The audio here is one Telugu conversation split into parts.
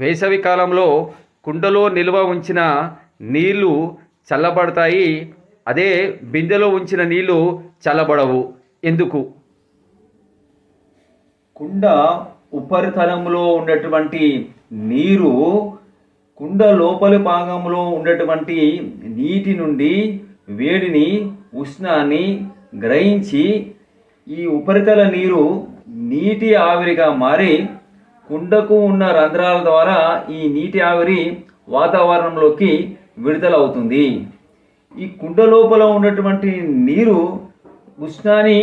వేసవి కాలంలో కుండలో నిల్వ ఉంచిన నీళ్లు చల్లబడతాయి. అదే బిందెలో ఉంచిన నీళ్లు చల్లబడవు. ఎందుకు? కుండ ఉపరితలంలో ఉన్నటువంటి నీరు కుండ లోపలి భాగంలో ఉన్నటువంటి నీటి నుండి వేడిని, ఉష్ణాన్ని గ్రహించి ఈ ఉపరితల నీరు నీటి ఆవిరిగా మారి కుండకు ఉన్న రంధ్రాల ద్వారా ఈ నీటి ఆవిరి వాతావరణంలోకి విడుదలవుతుంది. ఈ కుండ లోపల ఉన్నటువంటి నీరు ఉష్ణాన్ని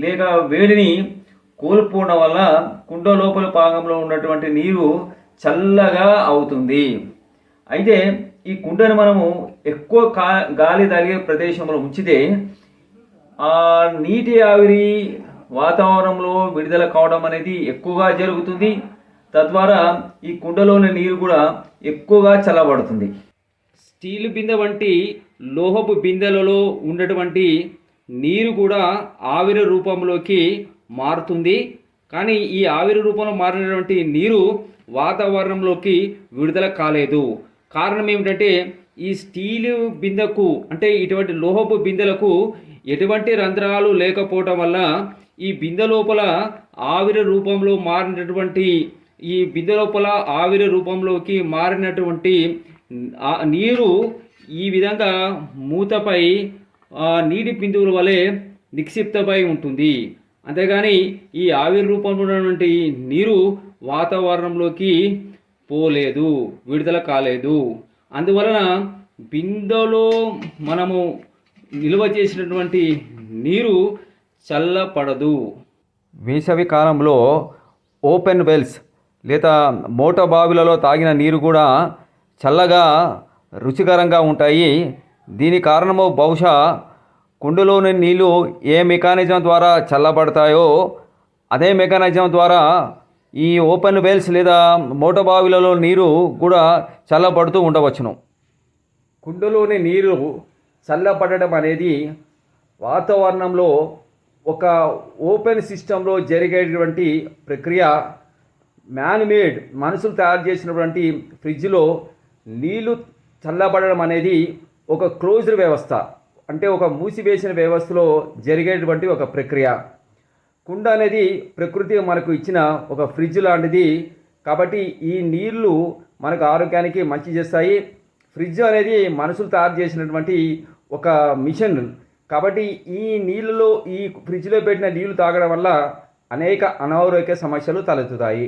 లేక వేడిని కోల్పోవడం వల్ల కుండ లోపల భాగంలో ఉన్నటువంటి నీరు చల్లగా అవుతుంది. అయితే ఈ కుండను మనము ఎక్కువ గాలి తగిలే ప్రదేశంలో ఉంచితే ఆ నీటి ఆవిరి వాతావరణంలో విడుదల కావడం అనేది ఎక్కువగా జరుగుతుంది. తద్వారా ఈ కుండలోని నీరు కూడా ఎక్కువగా చల్లబడుతుంది. స్టీల్ బిందె వంటి లోహపు బిందెలలో ఉన్నటువంటి నీరు కూడా ఆవిరి రూపంలోకి మారుతుంది. కానీ ఈ ఆవిరి రూపంలో మారినటువంటి నీరు వాతావరణంలోకి విడుదల కాలేదు. కారణం ఏమిటంటే ఈ స్టీల్ బిందెకు అంటే ఇటువంటి లోహపు బిందెలకు ఎటువంటి రంధ్రాలు లేకపోవటం వల్ల ఈ బిందె లోపల ఆవిరి రూపంలో మారినటువంటి ఈ బిందె లోపల ఆవిరి రూపంలోకి మారినటువంటి నీరు ఈ విధంగా మూతపై నీటి బిందువుల వలె నిక్షిప్తమై ఉంటుంది. అంతేగాని ఈ ఆవిరి రూపంలో ఉన్నటువంటి నీరు వాతావరణంలోకి పోలేదు, విడుదల కాలేదు. అందువలన బిందెలో మనము నిల్వ చేసినటువంటి నీరు చల్లపడదు. వేసవి కాలంలో ఓపెన్ వెల్స్ లేదా మోట బావిలలో తాగిన నీరు కూడా చల్లగా రుచికరంగా ఉంటాయి. దీని కారణము బహుశా కుండలోని నీళ్ళు ఏ మెకానిజం ద్వారా చల్లబడతాయో అదే మెకానిజం ద్వారా ఈ ఓపెన్ వెల్స్ లేదా మోట బావిలలో నీరు కూడా చల్లబడుతూ ఉండవచ్చును. కుండలోని నీరు చల్లబడడం అనేది వాతావరణంలో ఒక ఓపెన్ సిస్టంలో జరిగేటువంటి ప్రక్రియ. మ్యాన్మేడ్ మనుషులు తయారు చేసినటువంటి ఫ్రిడ్జ్లో నీళ్లు చల్లబడడం అనేది ఒక క్లోజ్డ్ వ్యవస్థ, అంటే ఒక మూసివేసిన వ్యవస్థలో జరిగేటువంటి ఒక ప్రక్రియ. కుండ అనేది ప్రకృతి మనకు ఇచ్చిన ఒక ఫ్రిడ్జ్ లాంటిది. కాబట్టి ఈ నీళ్లు మనకు ఆరోగ్యానికి మంచి చేస్తాయి. ఫ్రిడ్జ్ అనేది మనుషులు తయారు చేసినటువంటి ఒక మిషన్. కాబట్టి ఈ నీళ్ళలో ఈ ఫ్రిడ్జ్లో పెట్టిన నీళ్లు తాగడం వల్ల అనేక అనారోగ్య సమస్యలు తలెత్తుతాయి.